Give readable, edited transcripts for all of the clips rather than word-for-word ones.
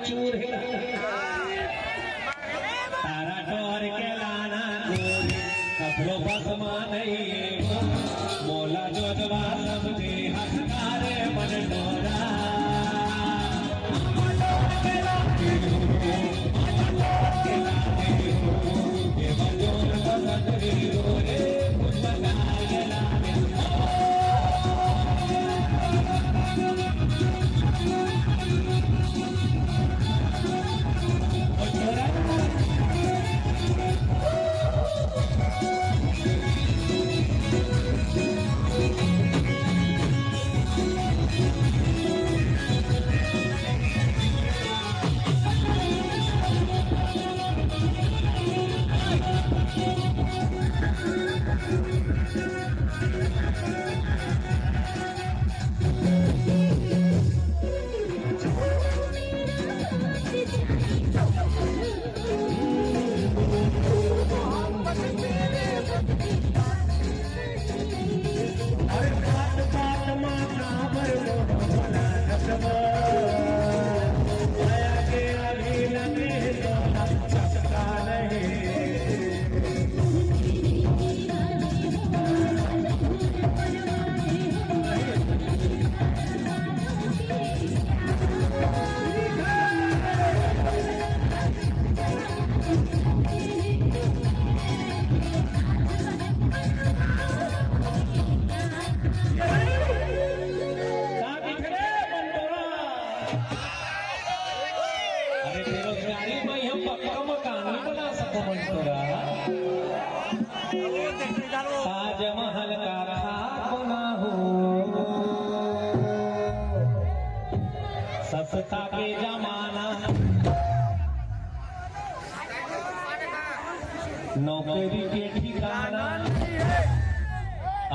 चूर तारा डोर के लाना कपड़ों बसमा नहीं मोला जोजवा समझे हसकारे मन डोरा ताजमहल का खाक ना हो सस्ता के जमाना नौकरी के ठिकाना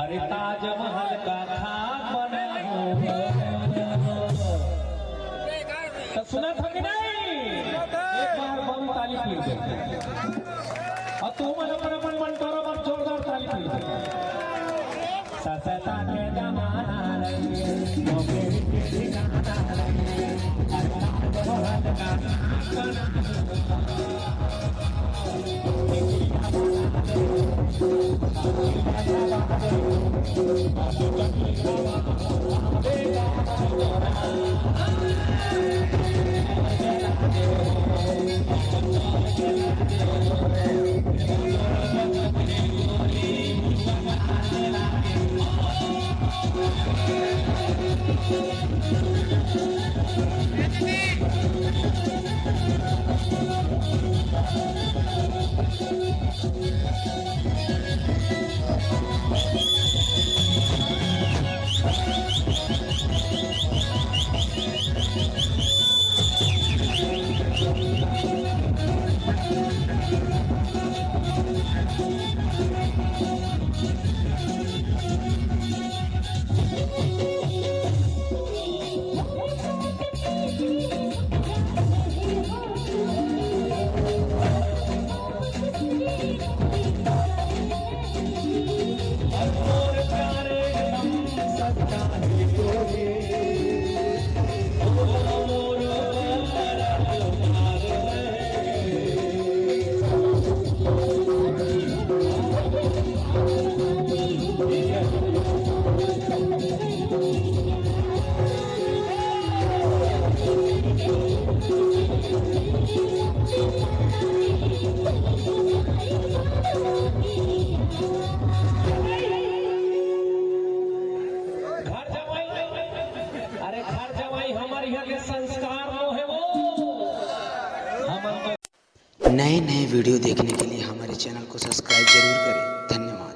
अरे ताजमहल का खाक बना हो तो सुना था कि नहीं एक बार बम ताली पीट दे और तू मन अपन मन करो बम जोरदार ताली पीट दे सस्ता के जमाना रही नौकरी के ठिकाना रही ताजमहल का खाक बना नए वीडियो देखने के लिए हमारे चैनल को सब्सक्राइब जरूर करें। धन्यवाद।